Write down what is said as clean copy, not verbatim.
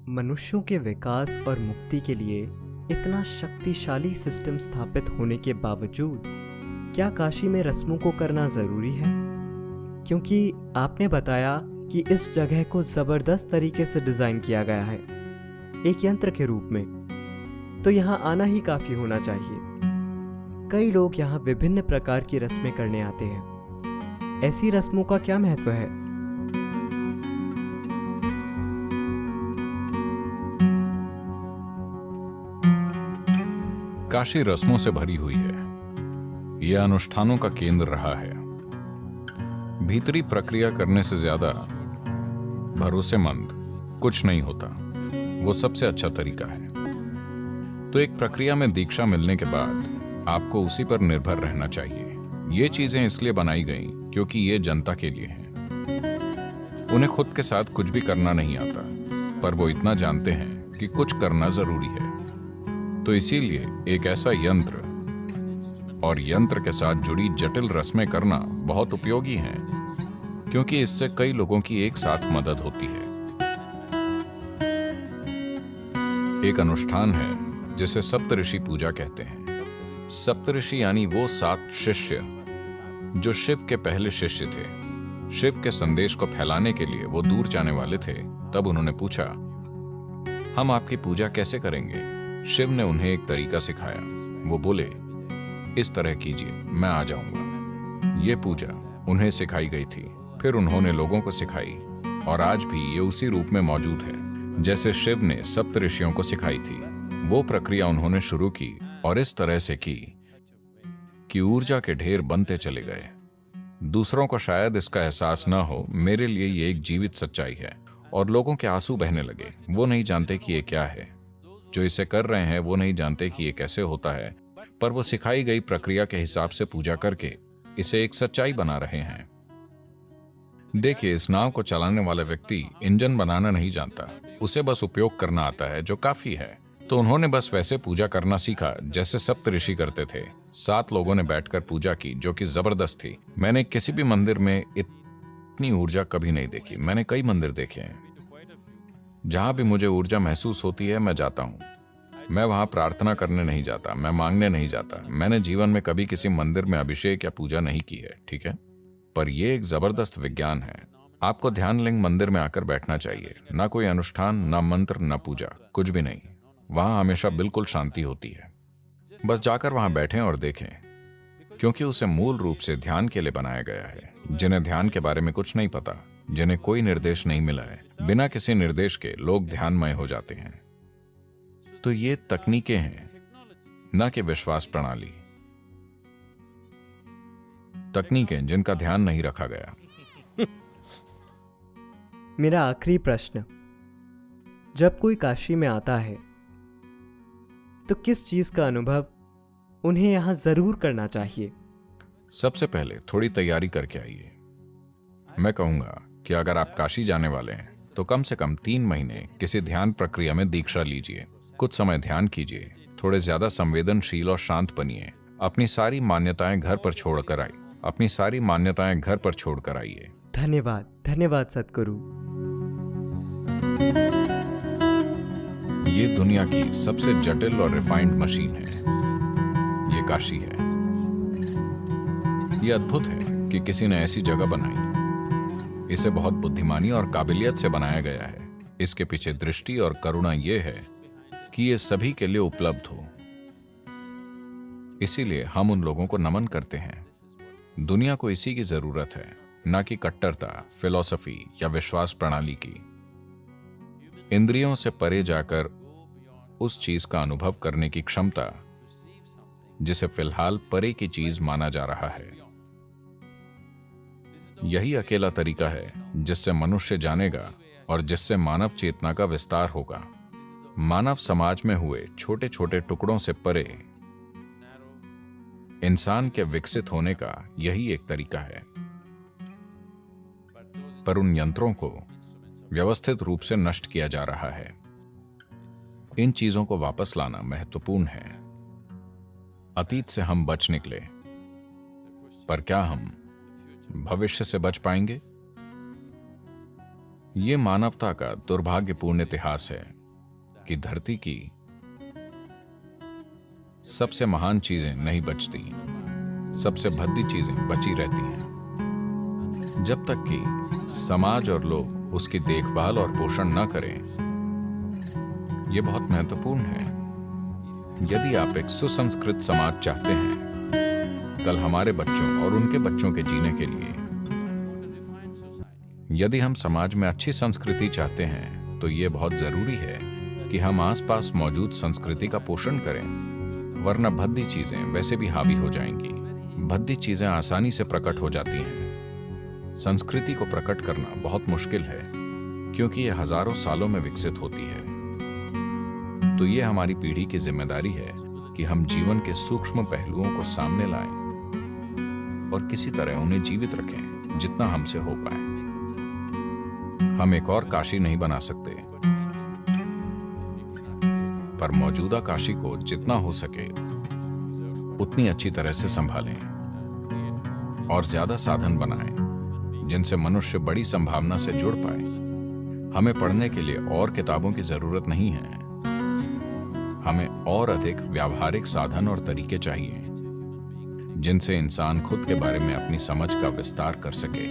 मनुष्यों के विकास और मुक्ति के लिए इतना शक्तिशाली सिस्टम स्थापित होने के बावजूद क्या काशी में रस्मों को करना ज़रूरी है? क्योंकि आपने बताया कि इस जगह को ज़बरदस्त तरीके से डिज़ाइन किया गया है, एक यंत्र के रूप में, तो यहाँ आना ही काफ़ी होना चाहिए। कई लोग यहाँ विभिन्न प्रकार की रस्में करने आते हैं। ऐसी रस्मों का क्या महत्व है? काशी रस्मों से भरी हुई है। यह अनुष्ठानों का केंद्र रहा है। भीतरी प्रक्रिया करने से ज्यादा भरोसेमंद कुछ नहीं होता। वो सबसे अच्छा तरीका है। तो एक प्रक्रिया में दीक्षा मिलने के बाद आपको उसी पर निर्भर रहना चाहिए। ये चीजें इसलिए बनाई गई क्योंकि ये जनता के लिए हैं। उन्हें खुद के साथ कुछ भी करना नहीं आता, पर वो इतना जानते हैं कि कुछ करना जरूरी है। तो इसीलिए एक ऐसा यंत्र और यंत्र के साथ जुड़ी जटिल रस्में करना बहुत उपयोगी है, क्योंकि इससे कई लोगों की एक साथ मदद होती है। एक अनुष्ठान है जिसे सप्तऋषि पूजा कहते हैं। सप्तऋषि यानी वो 7 शिष्य जो शिव के पहले शिष्य थे। शिव के संदेश को फैलाने के लिए वो दूर जाने वाले थे। तब उन्होंने पूछा, हम आपकी पूजा कैसे करेंगे? शिव ने उन्हें एक तरीका सिखाया। वो बोले, इस तरह कीजिए, मैं आ जाऊंगा। ये पूजा उन्हें सिखाई गई थी। फिर उन्होंने लोगों को सिखाई और आज भी ये उसी रूप में मौजूद है जैसे शिव ने सप्तऋषियों को सिखाई थी। वो प्रक्रिया उन्होंने शुरू की और इस तरह से की कि ऊर्जा के ढेर बनते चले गए। दूसरों को शायद इसका एहसास न हो, मेरे लिए ये एक जीवित सच्चाई है। और लोगों के आंसू बहने लगे। वो नहीं जानते कि ये क्या है। जो इसे कर रहे हैं वो नहीं जानते कि ये कैसे होता है, पर वो सिखाई गई प्रक्रिया के हिसाब से पूजा करके इसे एक सच्चाई बना रहे हैं। देखिए, इस नाव को चलाने वाला व्यक्ति इंजन बनाना नहीं जानता, उसे बस उपयोग करना आता है, जो काफी है। तो उन्होंने बस वैसे पूजा करना सीखा जैसे सप्तऋषि करते थे। 7 लोगों ने बैठकर पूजा की, जो कि जबरदस्त थी। मैंने किसी भी मंदिर में इतनी ऊर्जा कभी नहीं देखी। मैंने कई मंदिर देखे हैं। जहां भी मुझे ऊर्जा महसूस होती है, मैं जाता हूं। मैं वहां प्रार्थना करने नहीं जाता, मैं मांगने नहीं जाता। मैंने जीवन में कभी किसी मंदिर में अभिषेक या पूजा नहीं की है, ठीक है? पर यह एक जबरदस्त विज्ञान है। आपको ध्यान लिंग मंदिर में आकर बैठना चाहिए। ना कोई अनुष्ठान, ना मंत्र, ना पूजा, कुछ भी नहीं। वहां हमेशा बिल्कुल शांति होती है। बस जाकर वहां बैठें और देखें, क्योंकि उसे मूल रूप से ध्यान के लिए बनाया गया है। जिन्हें ध्यान के बारे में कुछ नहीं पता, जिन्हें कोई निर्देश नहीं मिला है, बिना किसी निर्देश के लोग ध्यानमय हो जाते हैं। तो ये तकनीकें हैं, न कि विश्वास प्रणाली। तकनीकें जिनका ध्यान नहीं रखा गया। मेरा आखिरी प्रश्न, जब कोई काशी में आता है तो किस चीज का अनुभव उन्हें यहां जरूर करना चाहिए? सबसे पहले थोड़ी तैयारी करके आइए। मैं कहूंगा कि अगर आप काशी जाने वाले हैं तो कम से कम 3 महीने किसी ध्यान प्रक्रिया में दीक्षा लीजिए। कुछ समय ध्यान कीजिए, थोड़े ज्यादा संवेदनशील और शांत बनिए। अपनी सारी मान्यताएं घर पर छोड़कर आइए। अपनी सारी मान्यताएं घर पर छोड़कर आइए। धन्यवाद, धन्यवाद सद्गुरु। ये दुनिया की सबसे जटिल और रिफाइंड मशीन है। ये काशी है। ये अद्भुत है कि किसी ने ऐसी जगह बनाई। इसे बहुत बुद्धिमानी और काबिलियत से बनाया गया है। इसके पीछे दृष्टि और करुणा ये है कि ये सभी के लिए उपलब्ध हो। इसीलिए हम उन लोगों को नमन करते हैं। दुनिया को इसी की जरूरत है, ना कि कट्टरता, फिलॉसफी या विश्वास प्रणाली की। इंद्रियों से परे जाकर उस चीज का अनुभव करने की क्षमता जिसे फिलहाल परे की चीज माना जा रहा है। यही अकेला तरीका है जिससे मनुष्य जानेगा और जिससे मानव चेतना का विस्तार होगा। मानव समाज में हुए छोटे छोटे टुकड़ों से परे इंसान के विकसित होने का यही एक तरीका है। पर उन यंत्रों को व्यवस्थित रूप से नष्ट किया जा रहा है। इन चीजों को वापस लाना महत्वपूर्ण है। अतीत से हम बच निकले, पर क्या हम भविष्य से बच पाएंगे? ये मानवता का दुर्भाग्यपूर्ण इतिहास है। कि धरती की सबसे महान चीजें नहीं बचती, सबसे भद्दी चीजें बची रहती हैं। जब तक कि समाज और लोग उसकी देखभाल और पोषण न करें। यह बहुत महत्वपूर्ण है। यदि आप एक सुसंस्कृत समाज चाहते हैं कल हमारे बच्चों और उनके बच्चों के जीने के लिए, यदि हम समाज में अच्छी संस्कृति चाहते हैं तो यह बहुत जरूरी है कि हम आसपास मौजूद संस्कृति का पोषण करें, वरना भद्दी चीजें वैसे भी हावी हो जाएंगी। भद्दी चीजें आसानी से प्रकट हो जाती हैं। संस्कृति को प्रकट करना बहुत मुश्किल है क्योंकि यह हजारों सालों में विकसित होती है। तो यह हमारी पीढ़ी की जिम्मेदारी है कि हम जीवन के सूक्ष्म पहलुओं को सामने लाएं और किसी तरह उन्हें जीवित रखें जितना हमसे हो पाए। हम एक और काशी नहीं बना सकते, पर मौजूदा काशी को जितना हो सके उतनी अच्छी तरह से संभालें और ज्यादा साधन बनाएं जिनसे मनुष्य बड़ी संभावना से जुड़ पाए। हमें पढ़ने के लिए और किताबों की जरूरत नहीं है, हमें और अधिक व्यावहारिक साधन और तरीके चाहिए जिनसे इंसान खुद के बारे में अपनी समझ का विस्तार कर सके।